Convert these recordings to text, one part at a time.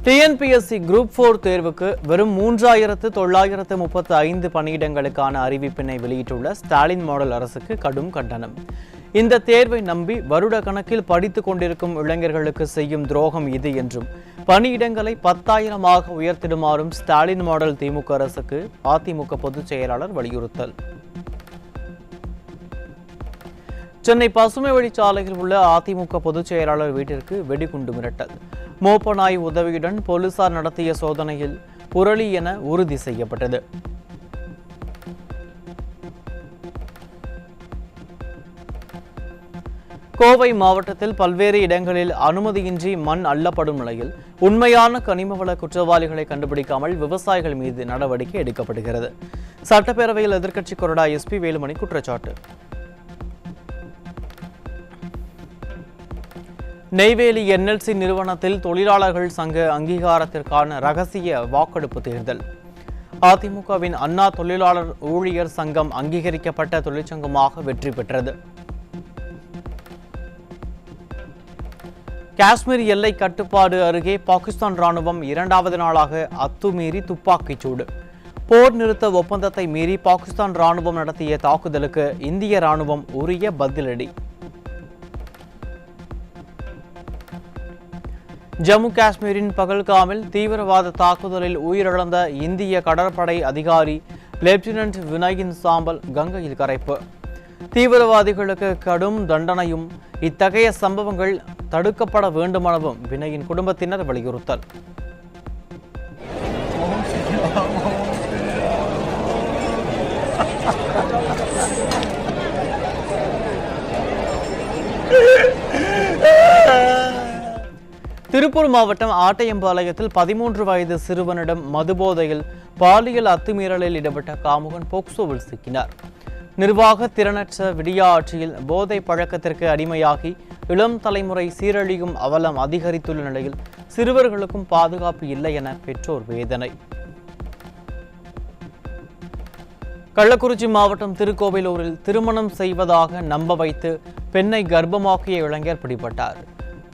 TNPSC group 4 தேர்வுக்கு வெறும் 3935 பணியிடங்களுக்கான அறிவிப்பினை வெளியிட்டுள்ள ஸ்டாலின் மாடல் அரசுக்கு கடும் கண்டனம். இந்த தேர்வை நம்பி வருட கணக்கில் படித்துக் கொண்டிருக்கும் இளைஞர்களுக்கு செய்யும் துரோகம் இது என்றும், பணியிடங்களை 10,000 உயர்த்திடுமாறும் ஸ்டாலின் மாடல் திமுக அரசுக்கு அதிமுக பொதுச் செயலாளர் வலியுறுத்தல். சென்னை பசுமை வழிச்சாலையில் உள்ள அதிமுக பொதுச் செயலாளர் வீட்டிற்கு வெடிகுண்டு மிரட்டல். மோப்ப நாய் உதவியுடன் போலீசார் நடத்திய சோதனையில் புரளி என உறுதி செய்யப்பட்டது. கோவை மாவட்டத்தில் பல்வேறு இடங்களில் அனுமதியின்றி மண் அள்ளப்படும் நிலையில் உண்மையான கனிமவள குற்றவாளிகளை கண்டுபிடிக்காமல் விவசாயிகள் மீது நடவடிக்கை எடுக்கப்படுகிறது. சட்டப்பேரவையில் எதிர்க்கட்சி கொறடா எஸ்பி வேலுமணி குற்றச்சாட்டு. நெய்வேலி என்எல்சி நிறுவனத்தில் தொழிலாளர்கள் சங்க அங்கீகாரத்திற்கான ரகசிய வாக்கெடுப்பு தேர்தல். அதிமுகவின் அண்ணா தொழிலாளர் ஊழியர் சங்கம் அங்கீகரிக்கப்பட்ட தொழிற்சங்கமாக வெற்றி பெற்றது. காஷ்மீர் எல்லை கட்டுப்பாடு அருகே பாகிஸ்தான் ராணுவம் 2வது நாளாக அத்துமீறி துப்பாக்கிச்சூடு. போர் நிறுத்த ஒப்பந்தத்தை மீறி பாகிஸ்தான் ராணுவம் நடத்திய தாக்குதலுக்கு இந்திய ராணுவம் உரிய பதிலடி. ஜம்மு காஷ்மீரின் பகல்காமில் தீவிரவாத தாக்குதலில் உயிரிழந்த இந்திய கடற்படை அதிகாரி லெப்டினன்ட் வினயின் சாம்பல் கங்கையில் கரைப்பு. தீவிரவாதிகளுக்கு கடும் தண்டனையும் இத்தகைய சம்பவங்கள் தடுக்கப்பட வேண்டுமெனவும் வினயின் குடும்பத்தினர் வலியுறுத்தல். திருப்பூர் மாவட்டம் ஆட்டையம்பாளையத்தில் 13 வயது சிறுவனிடம் மதுபோதையில் பாலியல் அத்துமீறலில் ஈடுபட்ட காமுகன் போக்சோவில் சிக்கினார். நிர்வாக திறனற்ற விடியா ஆட்சியில் போதை பழக்கத்திற்கு அடிமையாகி இளம் தலைமுறை சீரழியும் அவலம் அதிகரித்துள்ள நிலையில் சிறுவர்களுக்கும் பாதுகாப்பு இல்லை என பெற்றோர் வேதனை. கள்ளக்குறிச்சி மாவட்டம் திருக்கோவிலூரில் திருமணம் செய்வதாக நம்ப வைத்து பெண்ணை கர்ப்பமாக்கிய இளைஞர் பிடிபட்டார்.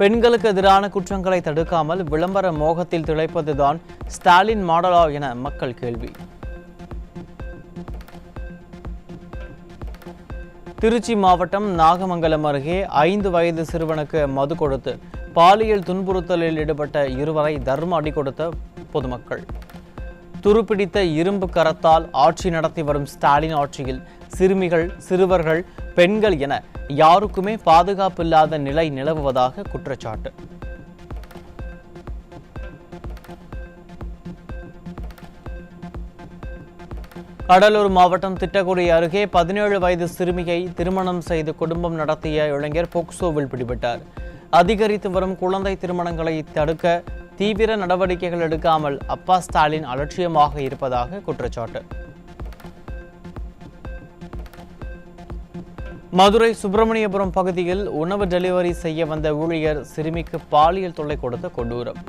பெண்களுக்கு எதிரான குற்றங்களை தடுக்காமல் விளம்பர மோகத்தில் திளைப்பதுதான் ஸ்டாலின் மாடலா என மக்கள் கேள்வி. திருச்சி மாவட்டம் நாகமங்கலம் அருகே 5 வயது சிறுவனுக்கு மது கொடுத்து பாலியல் துன்புறுத்தலில் ஈடுபட்ட இருவரை தர்ம அடி கொடுத்த பொதுமக்கள். துருப்பிடித்த இரும்பு கரத்தால் ஆட்சி நடத்தி வரும் ஸ்டாலின் ஆட்சியில் சிறுமிகள், சிறுவர்கள், பெண்கள் என யாருக்குமே பாதுகாப்பில்லாத நிலை நிலவுவதாக குற்றச்சாட்டு. கடலூர் மாவட்டம் திட்டக்குடி அருகே 17 வயது சிறுமியை திருமணம் செய்து குடும்பம் நடத்திய இளைஞர் போக்சோவில் பிடிபட்டார். அதிகரித்து வரும் குழந்தை திருமணங்களை தடுக்க தீவிர நடவடிக்கைகள் எடுக்காமல் அப்பா ஸ்டாலின் அலட்சியமாக இருப்பதாக குற்றச்சாட்டு. மதுரை சுப்பிரமணியபுரம் பகுதியில் உணவு டெலிவரி செய்ய வந்த ஊழியர் சிறுமிக்கு பாலியல் தொல்லை கொடுத்த கொடூரம்.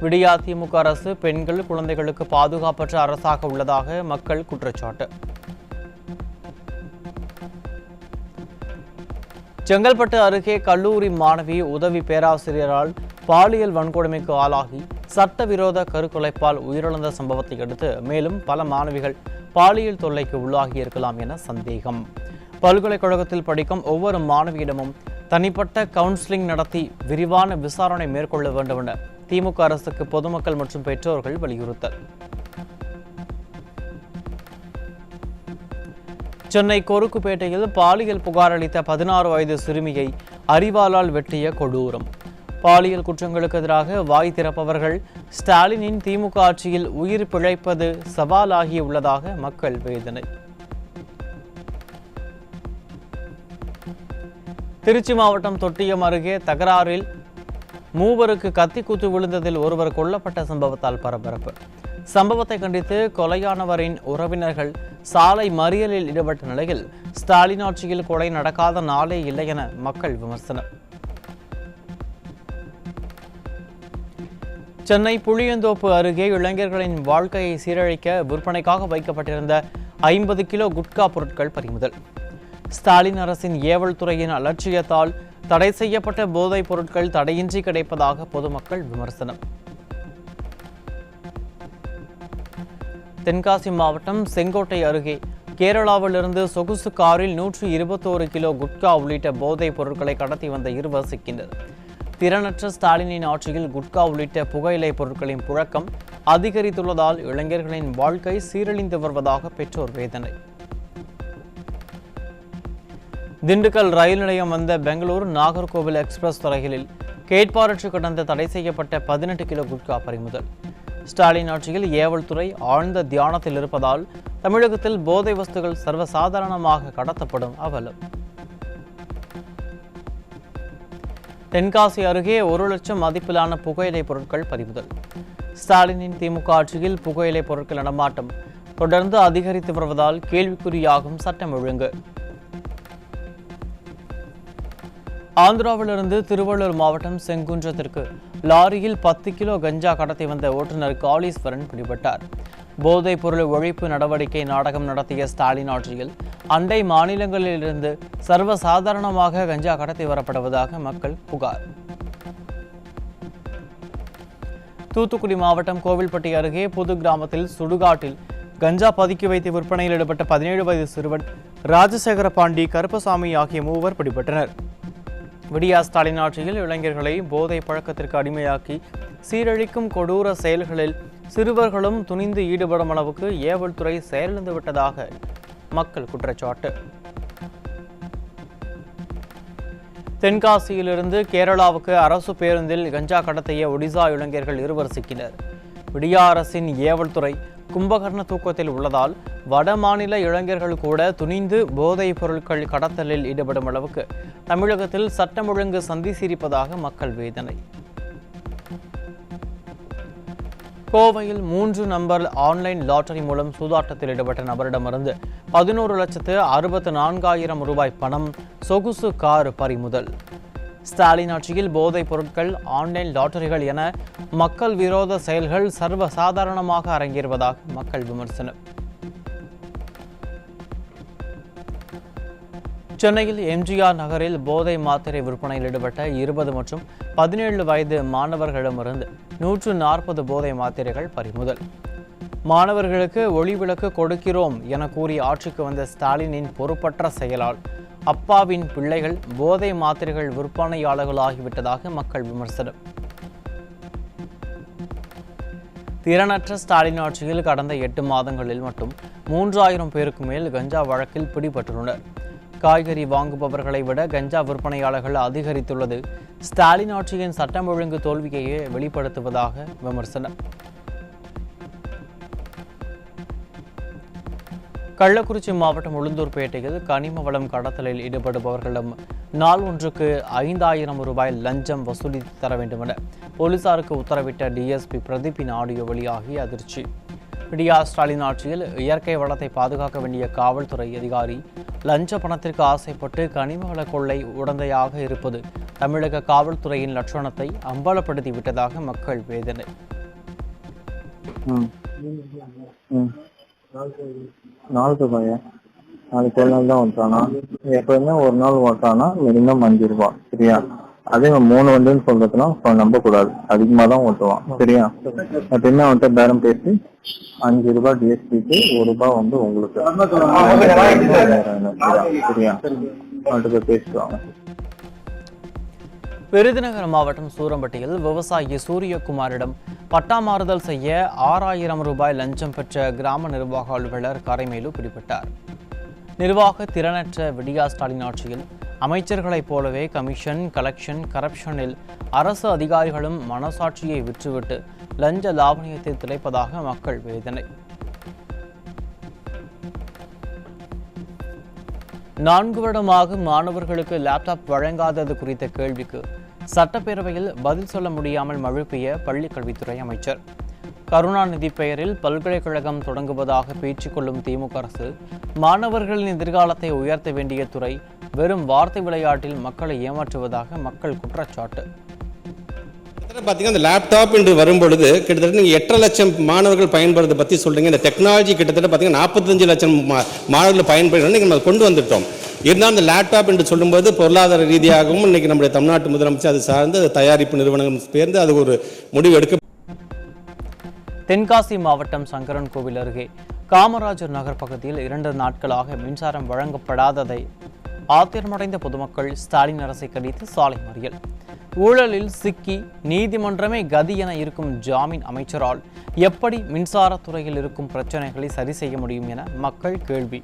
விடியா திமுக அரசு பெண்கள், குழந்தைகளுக்கு பாதுகாப்பற்ற அரசாக உள்ளதாக மக்கள் குற்றச்சாட்டு. செங்கல்பட்டு அருகே கல்லூரி மாணவி உதவி பேராசிரியரால் பாலியல் வன்கொடுமைக்கு ஆளாகி சட்டவிரோத கருக்கொலைப்பால் உயிரிழந்த சம்பவத்தை அடுத்து மேலும் பல மாணவிகள் பாலியல் தொல்லைக்கு உள்ளாகி இருக்கலாம் என சந்தேகம். பல்கலைக்கழகத்தில் படிக்கும் ஒவ்வொரு மாணவியிடமும் தனிப்பட்ட கவுன்சிலிங் நடத்தி விரிவான விசாரணை மேற்கொள்ள வேண்டும் என திமுக அரசுக்கு பொதுமக்கள் மற்றும் பெற்றோர்கள் வலியுறுத்தல். சென்னை கொருக்குப்பேட்டையில் பாலியல் புகார் அளித்த 16 வயது சிறுமியை அரிவாளால் வெட்டிய கொடூரம். பாலியல் குற்றங்களுக்கு எதிராக வாய் திறப்பவர்கள் ஸ்டாலினின் திமுக ஆட்சியில் உயிர் பிழைப்பது சவாலாகியுள்ளதாக மக்கள் வேதனை. திருச்சி மாவட்டம் தொட்டியம் அருகே தகராறில் 3 கத்திக்குத்து விழுந்ததில் ஒருவர் கொல்லப்பட்ட சம்பவத்தால் பரபரப்பு. சம்பவத்தை கண்டித்து கொலையானவரின் உறவினர்கள் சாலை மறியலில் ஈடுபட்ட நிலையில் ஸ்டாலின் ஆட்சியில் கொலை நடக்காத நாளே இல்லை என மக்கள் விமர்சனம். சென்னை புளியந்தோப்பு அருகே இளைஞர்களின் வாழ்க்கையை சீரழிக்க விற்பனைக்காக வைக்கப்பட்டிருந்த 50 கிலோ குட்கா பொருட்கள் பறிமுதல். ஸ்டாலின் அரசின் ஏவல் துறையின் அலட்சியத்தால் தடை செய்யப்பட்ட போதைப் பொருட்கள் தடையின்றி கிடைப்பதாக பொதுமக்கள் விமர்சனம். தென்காசி மாவட்டம் செங்கோட்டை அருகே கேரளாவிலிருந்து சொகுசு காரில் 121 கிலோ குட்கா உள்ளிட்ட போதைப் பொருட்களை கடத்தி வந்த இருவர் சிக்கினர். திறனற்ற ஸ்டாலினின் ஆட்சியில் குட்கா உள்ளிட்ட புகையிலை பொருட்களின் புழக்கம் அதிகரித்துள்ளதால் இளைஞர்களின் வாழ்க்கை சீரழிந்து வருவதாக பெற்றோர் வேதனை. திண்டுக்கல் ரயில் நிலையம் வந்த பெங்களூரு நாகர்கோவில் எக்ஸ்பிரஸ் ரயிலில் கேட்பாரற்று கடந்த தடை செய்யப்பட்ட 18 கிலோ குட்கா பறிமுதல். ஸ்டாலின் ஆட்சியில் ஏவல் துறை ஆழ்ந்த தியானத்தில் இருப்பதால் தமிழகத்தில் போதை வஸ்துகள் சர்வசாதாரணமாக கடத்தப்படும் அவலம். தென்காசி அருகே 1 லட்சம் மதிப்பிலான புகையிலை பொருட்கள் பறிமுதல். ஸ்டாலினின் திமுக ஆட்சியில் புகையிலை பொருட்கள் நடமாட்டம் தொடர்ந்து அதிகரித்து வருவதால் கேள்விக்குறியாகும் சட்டம் ஒழுங்கு. ஆந்திராவிலிருந்து திருவள்ளூர் மாவட்டம் செங்குன்றத்திற்கு லாரியில் 10 கிலோ கஞ்சா கடத்தி வந்த ஓட்டுநர் காளீஸ்வரன் பிடிபட்டார். போதைப் பொருள் ஒழிப்பு நடவடிக்கை நாடகம் நடத்திய ஸ்டாலின் ஆட்சியில் அண்டை மாநிலங்களிலிருந்து சர்வசாதாரணமாக கஞ்சா கடத்தி வரப்படுவதாக மக்கள் புகார். தூத்துக்குடி மாவட்டம் கோவில்பட்டி அருகே புது கிராமத்தில் சுடுகாட்டில் கஞ்சா பதுக்கி வைத்து விற்பனையில் ஈடுபட்ட 17 வயது சிறுவன் ராஜசேகர பாண்டி, கருப்பசாமி ஆகிய 3 பிடிபட்டனர். விடியா ஸ்டாலின் ஆட்சியில் இளைஞர்களை போதை பழக்கத்திற்கு அடிமையாக்கி சீரழிக்கும் கொடூர செயல்களில் சிறுவர்களும் துணிந்து ஈடுபடும் அளவுக்கு ஏவல் துறை செயலிழந்து விட்டதாக மக்கள் குற்றச்சாட்டு. தென்காசியிலிருந்து கேரளாவுக்கு அரசு பேருந்தில் கஞ்சா கடத்திய ஒடிசா இளைஞர்கள் 2 சிக்கினர். விடியா அரசின் ஏவல் துறை கும்பகர்ண தூக்கத்தில் உள்ளதால் வட மாநில இளைஞர்கள் கூட துணிந்து போதைப் பொருட்கள் கடத்தலில் ஈடுபடும் அளவுக்கு தமிழகத்தில் சட்டம் ஒழுங்கு சந்தி சிரிப்பதாக மக்கள் வேதனை. கோவையில் 3 நம்பர் ஆன்லைன் லாட்டரி மூலம் சூதாட்டத்தில் ஈடுபட்ட நபரிடமிருந்து 11,64,000 ரூபாய் பணம், சொகுசு கார் பறிமுதல். ஸ்டாலின் ஆட்சியில் போதைப் பொருட்கள், ஆன்லைன் லாட்டரிகள் என மக்கள் விரோத செயல்கள் சர்வசாதாரணமாக அரங்கேறுவதாக மக்கள் விமர்சனம். சென்னையில் எம்ஜிஆர் நகரில் போதை மாத்திரை விற்பனையில் ஈடுபட்ட 20 மற்றும் 17 வயது மாணவர்களிடமிருந்து 140 போதை மாத்திரைகள் பறிமுதல். மாணவர்களுக்கு ஒளிவிளக்கு கொடுக்கிறோம் என கூறி ஆட்சிக்கு வந்த ஸ்டாலினின் பொறுப்பற்ற செயலால் அப்பாவின் பிள்ளைகள் போதை மாத்திரைகள் விற்பனையாளர்களாகிவிட்டதாக மக்கள் விமர்சனம். திறனற்ற ஸ்டாலின் ஆட்சியில் கடந்த 8 மாதங்களில் மட்டும் 3000 பேருக்கு மேல் கஞ்சா வழக்கில் பிடிபட்டுள்ளனர். காய்கறி வாங்குபவர்களை விட கஞ்சா விற்பனையாளர்கள் அதிகரித்துள்ளது ஸ்டாலின் ஆட்சியின் சட்டம் ஒழுங்கு தோல்வியையே வெளிப்படுத்துவதாக விமர்சனம். கள்ளக்குறிச்சி மாவட்டம் உளுந்தூர்பேட்டையில் கனிம வளம் கடத்தலில் ஈடுபடுபவர்களிடம் நாள் ஒன்றுக்கு 5,000 ரூபாய் லஞ்சம் வசூலித்து தர வேண்டும் என போலீசாருக்கு உத்தரவிட்ட டிஎஸ்பி பிரதீப்பின் ஆடியோ வெளியாகி அதிர்ச்சி. விடியா ஸ்டாலின் ஆட்சியில் இயற்கை வளத்தை பாதுகாக்க வேண்டிய காவல்துறை அதிகாரி லஞ்ச பணத்திற்கு ஆசைப்பட்டு கனிம வள கொள்ளை உடந்தையாக இருப்பது தமிழக காவல்துறையின் லட்சணத்தை அம்பலப்படுத்தி விட்டதாக மக்கள் வேதனை. ₹4 நாளைக்கு ஒரு நாள் தான் ஓட்டுறானா? எப்பவுமே ஒரு நாள் ஓட்டுறானா மினிமம் 5 ரூபாய். சரியா? அதே 3 வண்டின்னு சொல்றதுனா நம்ப கூடாது, அதிகமா தான் ஓட்டுவான். சரியா? எப்பயுமே அவன்கிட்ட பேரம் பேசி 5 ரூபாய் டிஎஸ்பிக்கு, 1 ரூபாய் வந்து உங்களுக்கு. சரியா? அவன்கிட்ட பேசுவாங்க. விருதுநகர் மாவட்டம் சூரம்பட்டியில் விவசாயி சூரியகுமாரிடம் பட்டா மாறுதல் செய்ய 6,000 ரூபாய் லஞ்சம் பெற்ற கிராம நிர்வாக அலுவலர் கரைமேலு பிடிபட்டார். நிர்வாக திறனற்ற விடியா ஸ்டாலின் ஆட்சியில் அமைச்சர்களைப் போலவே கமிஷன், கலெக்ஷன், கரப்ஷனில் அரசு அதிகாரிகளும் மனசாட்சியை விற்றுவிட்டு லஞ்ச லாவணியத்தை திளைப்பதாக மக்கள் வேதனை. 4 வருடமாக மாணவர்களுக்கு லேப்டாப் வழங்காதது குறித்த கேள்விக்கு சட்டப்பேரவையில் பதில் சொல்ல முடியாமல் மழுப்பிய பள்ளிக்கல்வித்துறை அமைச்சர். கருணாநிதி பெயரில் பல்கலைக்கழகம் தொடங்குவதாக பேச்சிக்கொள்ளும் திமுக அரசு மாணவர்களின் எதிர்காலத்தை உயர்த்த வேண்டிய துறை வெறும் வார்த்தை விளையாட்டில் மக்களை ஏமாற்றுவதாக மக்கள் குற்றச்சாட்டு. பார்த்தீங்கன்னா இந்த லேப்டாப் என்று வரும்பொழுது கிட்டத்தட்ட நீங்கள் 8 லட்சம் மாணவர்கள் பயன்படுறதை பற்றி சொல்கிறீங்க. இந்த டெக்னாலஜி கிட்டத்தட்ட பார்த்தீங்கன்னா 45 லட்சம் மாணவர்கள் பயன்படுறோம் நீங்கள் நம்ம கொண்டு வந்துட்டோம். இருந்தாலும் அந்த லேப்டாப் என்று சொல்லும்போது பொருளாதார ரீதியாகவும் இன்றைக்கி நம்முடைய தமிழ்நாட்டு முதலமைச்சர் அது சார்ந்து தயாரிப்பு நிறுவனங்கள் சேர்ந்து அது ஒரு முடிவு எடுக்க. தென்காசி மாவட்டம் சங்கரன்கோவில் அருகே காமராஜர் நகர் பகுதியில் 2 நாட்களாக மின்சாரம் வழங்கப்படாததை ஆத்திரமடைந்த பொதுமக்கள் ஸ்டாலின் அரசை கண்டித்து சாலை மறியல். ஊழலில் சிக்கி நீதிமன்றமே கதி என இருக்கும் ஜாமீன் அமைச்சரால் எப்படி மின்சாரத்துறையில் இருக்கும் பிரச்சனைகளை சரி செய்ய முடியும் என மக்கள் கேள்வி.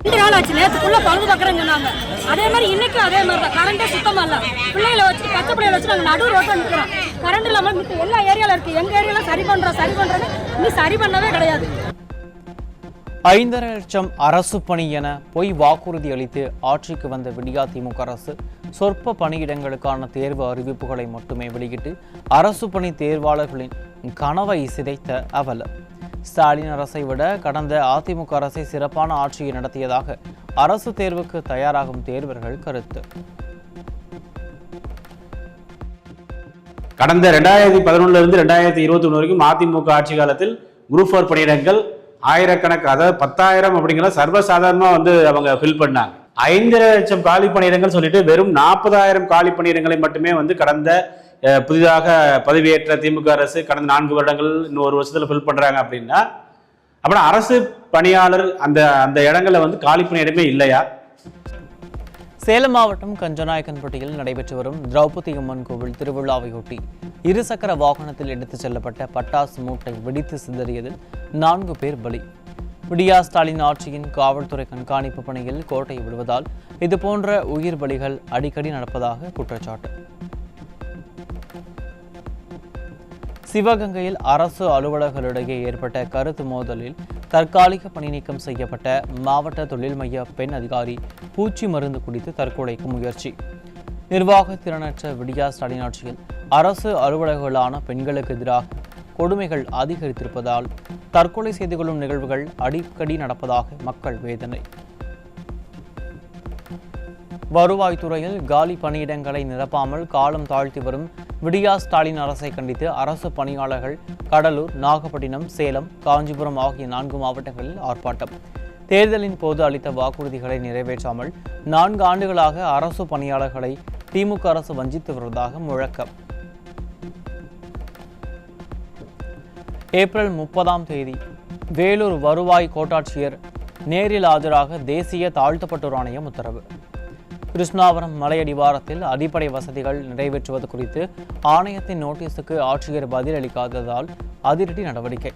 2 நாள் ஆச்சு. நேற்றுக்குள்ள பழுது பார்க்குறேன்னு சொன்னாங்க. அதே மாதிரி இன்னைக்கு அதே மாதிரி தான். கரண்டே சுத்தமா இல்லை. பிள்ளைகளை வச்சு பச்சை பிள்ளைகளை வச்சு நாங்கள் நடு ரோட்டில் நிற்கிறோம். கரண்ட் இல்லாமல் மித்த எல்லா ஏரியாவில் இருக்குது. எங்கள் ஏரியாவில் சரி பண்ணுறேன்னு இன்னும் சரி பண்ணவே கிடையாது. 5.5 லட்சம் அரசு பணி என பொய் வாக்குறுதி அளித்து ஆட்சிக்கு வந்த விடியா திமுக அரசு சொற்ப பணியிடங்களுக்கான தேர்வு அறிவிப்புகளை மட்டுமே வெளியிட்டு அரசு பணி தேர்வாளர்களின் கனவை சிதைத்த அவலம். ஸ்டாலின் அரசை விட கடந்த அதிமுக அரசை சிறப்பான ஆட்சியை நடத்தியதாக அரசு தேர்வுக்கு தயாராகும் தேர்வர்கள் கருத்து. கடந்த 2011 இருந்து 2021 வரைக்கும் அதிமுக ஆட்சி காலத்தில் குரூப் 4 பணியிடங்கள் ஆயிரக்கணக்கு, அதாவது 10,000 அப்படிங்கிற சர்வசாதாரணமா அவங்க ஃபில் பண்ணாங்க. 5.5 லட்சம் காலி பணியிடங்கள் சொல்லிட்டு வெறும் 40,000 காலி பணியிடங்களை மட்டுமே கடந்த புதிதாக பதவியேற்ற திமுக அரசு கடந்த 4 வருடங்கள் இன்னும் 1 வருஷத்துல ஃபில் பண்றாங்க அப்படின்னா, அப்புறம் அரசு பணியாளர் அந்த இடங்கள்ல காலி பணியிடமே இல்லையா? சேலம் மாவட்டம் கஞ்சநாயக்கன்பட்டியில் நடைபெற்று வரும் திரௌபதி அம்மன் கோவில் திருவிழாவையொட்டி 2 சக்கர வாகனத்தில் எடுத்துச் செல்லப்பட்ட பட்டாசு மூட்டை வெடித்து சிதறியதில் 4 பேர் பலி. விடியா ஸ்டாலின் ஆட்சியின் காவல்துறை கண்காணிப்பு பணியில் கோட்டை விடுவதால் இதுபோன்ற உயிர் பலிகள் அடிக்கடி நடப்பதாக குற்றச்சாட்டு. சிவகங்கையில் அரசு அலுவலர்களிடையே ஏற்பட்ட கருத்து மோதலில் தற்காலிக பணி நீக்கம் செய்யப்பட்ட மாவட்ட தொழில் மைய பெண் அதிகாரி பூச்சி மருந்து குடித்து தற்கொலைக்கு முயற்சி. நிர்வாக திறனற்ற விடியா ஸ்டாலின் ஆட்சியில் அரசு அலுவலர்களான பெண்களுக்கு எதிராக கொடுமைகள் அதிகரித்திருப்பதால் தற்கொலை செய்து கொள்ளும் நிகழ்வுகள் அடிக்கடி நடப்பதாக மக்கள் வேதனை. வருவாய்த்துறையில் காலி பணியிடங்களை நிரப்பாமல் காலம் தாழ்த்தி வரும் விடியா ஸ்டாலின் அரசை கண்டித்து அரசு பணியாளர்கள் கடலூர், நாகப்பட்டினம், சேலம், காஞ்சிபுரம் ஆகிய 4 மாவட்டங்களில் ஆர்ப்பாட்டம். தேர்தலின் போது அளித்த வாக்குறுதிகளை நிறைவேற்றாமல் 4 ஆண்டுகளாக அரசு பணியாளர்களை திமுக அரசு வஞ்சித்து வருவதாக முழக்கம். ஏப்ரல் 30ஆம் தேதி வேலூர் வருவாய் கோட்டாட்சியர் நேரில் ஆஜராக தேசிய தாழ்த்தப்பட்டோர் ஆணையம் உத்தரவு. கிருஷ்ணாபுரம் மலையடிவாரத்தில் அடிப்படை வசதிகள் நிறைவேற்றுவது குறித்து ஆணையத்தின் நோட்டீஸுக்கு ஆட்சியர் பதிலளிக்காததால் அதிரடி நடவடிக்கை.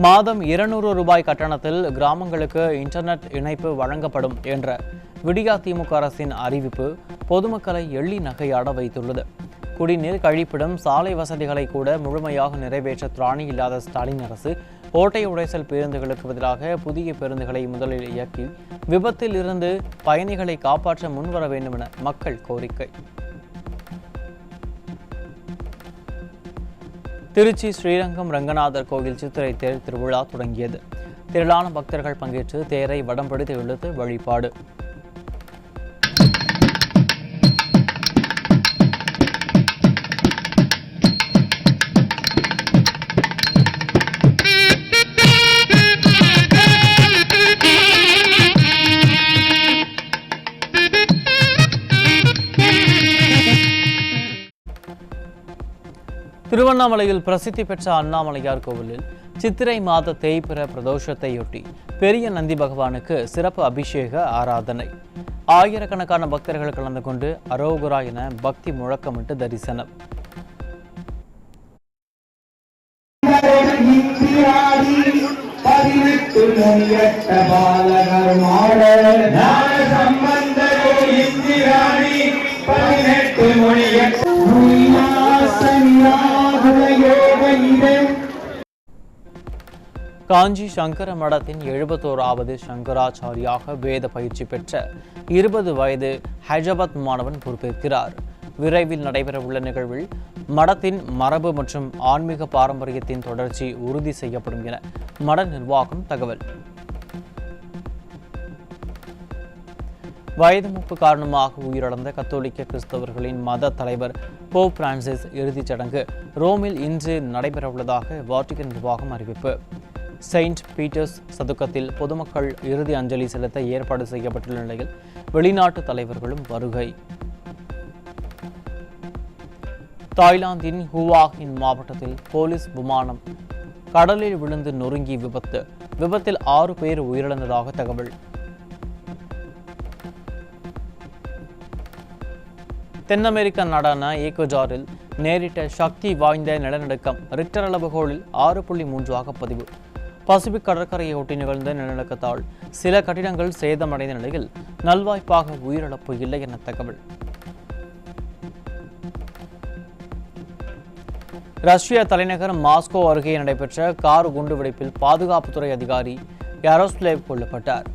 மாதம் 200 ரூபாய் கட்டணத்தில் கிராமங்களுக்கு இன்டர்நெட் இணைப்பு வழங்கப்படும் என்ற விடியா திமுக அரசின் அறிவிப்பு பொதுமக்களை எள்ளி நகையாட வைத்துள்ளது. குடிநீர், கழிப்பிடம், சாலை வசதிகளை கூட முழுமையாக நிறைவேற்ற திராணி இல்லாத ஸ்டாலின் அரசு ஓட்டை உடைசல் பேருந்துகளுக்கு பதிலாக புதிய பேருந்துகளை முதலில் இயக்கி விபத்தில் இருந்து பயணிகளை காப்பாற்ற முன்வர வேண்டும் என மக்கள் கோரிக்கை. திருச்சி ஸ்ரீரங்கம் ரங்கநாதர் கோயில் சித்திரை தேர் திருவிழா தொடங்கியது. திரளான பக்தர்கள் பங்கேற்று தேரை வடம் பிடித்து இழுத்து வழிபாடு. திருவண்ணாமலையில் பிரசித்தி பெற்ற அண்ணாமலையார் கோவிலில் சித்திரை மாத தேய்பிற பிரதோஷத்தையொட்டி பெரிய நந்தி பகவானுக்கு சிறப்பு அபிஷேக ஆராதனை. ஆயிரக்கணக்கான பக்தர்கள் கலந்து கொண்டு அரோகுரா என பக்தி முழக்கமிட்டு தரிசனம். காஞ்சி சங்கர மடத்தின் 71வது சங்கராச்சாரியாக வேத பயிற்சி பெற்ற 20 வயது ஹைதராபாத் மாணவன் பொறுப்பேற்கிறார். விரைவில் நடைபெறவுள்ள நிகழ்வில் மடத்தின் மரபு மற்றும் ஆன்மீக பாரம்பரியத்தின் தொடர்ச்சி உறுதி செய்யப்படும் என மட நிர்வாகம் தகவல். வயது மூப்பு காரணமாக உயிரிழந்த கத்தோலிக்க கிறிஸ்தவர்களின் மத தலைவர் போப் பிரான்சிஸ் இறுதிச் சடங்கு ரோமில் இன்று நடைபெறவுள்ளதாக வாட்டிகன் நிர்வாகம் அறிவிப்பு. செயின்ட் பீட்டர்ஸ் சதுக்கத்தில் பொதுமக்கள் இறுதி அஞ்சலி செலுத்த ஏற்பாடு செய்யப்பட்டுள்ள நிலையில் வெளிநாட்டு தலைவர்களும் வருகை. தாய்லாந்தின் ஹுவாகின் மாவட்டத்தில் போலீஸ் விமானம் கடலில் விழுந்து நொறுங்கி விபத்தில் 6 பேர் உயிரிழந்ததாக தகவல். தென் அமெரிக்க நாடான ஈக்குவடாரில் நேரிட்ட சக்தி வாய்ந்த நிலநடுக்கம் ரிக்டர் அளவுகோலில் 6.3 பதிவு. பசிபிக் கடற்கரையை ஒட்டி நிகழ்ந்த நிலநடுக்கத்தால் சில கட்டிடங்கள் சேதமடைந்த நிலையில் நல்வாய்ப்பாக உயிரிழப்பு இல்லை என தகவல். ரஷ்ய தலைநகர் மாஸ்கோ அருகே நடைபெற்ற கார் குண்டுவெடிப்பில் பாதுகாப்புத்துறை அதிகாரி யாரோஸ்லேவ் கொல்லப்பட்டார்.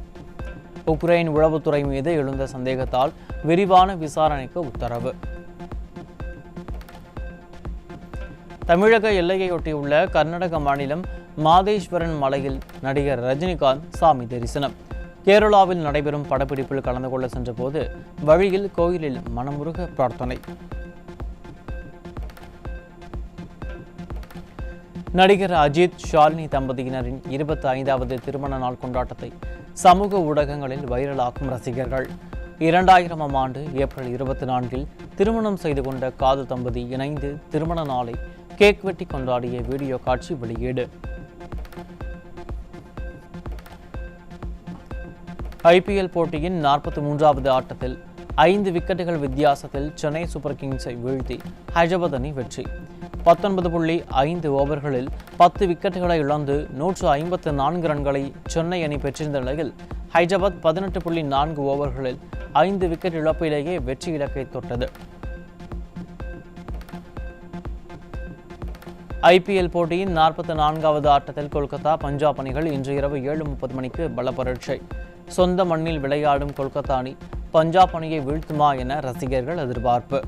உக்ரைன் உளவுத்துறை மீது எழுந்த சந்தேகத்தால் விரிவான விசாரணைக்கு உத்தரவு. தமிழக எல்லையையொட்டியுள்ள கர்நாடக மாநிலம் மாதேஸ்வரன் மலையில் நடிகர் ரஜினிகாந்த் சாமி தரிசனம். கேரளாவில் நடைபெறும் படப்பிடிப்பில் கலந்து கொள்ள சென்றபோது வழியில் கோயிலில் மனமுருக பிரார்த்தனை. நடிகர் அஜித் ஷாலினி தம்பதியினரின் 25வது திருமண நாள் கொண்டாட்டத்தை சமூக ஊடகங்களில் வைரலாக்கும் ரசிகர்கள். 2000ஆம் ஆண்டு ஏப்ரல் 24இல் திருமணம் செய்து கொண்ட காதல் தம்பதி இணைந்து திருமண நாளை கேக் வெட்டி கொண்டாடிய வீடியோ காட்சி வெளியீடு. ஐபிஎல் போட்டியின் 43வது ஆட்டத்தில் 5 விக்கெட்டுகள் வித்தியாசத்தில் சென்னை சூப்பர் கிங்ஸை வீழ்த்தி ஹைதராபாத் அணி வெற்றி. 19.5 ஓவர்களில் 10 விக்கெட்டுகளை இழந்து 154 ரன்களை சென்னை அணி பெற்றிருந்த நிலையில் ஹைதராபாத் 18.4 ஓவர்களில் 5 விக்கெட் இழப்பிலேயே வெற்றி இலக்கை தொட்டது. ஐபிஎல் போட்டியின் 44வது ஆட்டத்தில் கொல்கத்தா பஞ்சாப் அணிகள் இன்று இரவு 7:30 மணிக்கு பல பரீட்சை. சொந்த மண்ணில் விளையாடும் கொல்கத்தா அணி பஞ்சாப் அணியை வீழ்த்துமா என ரசிகர்கள் எதிர்பார்ப்பு.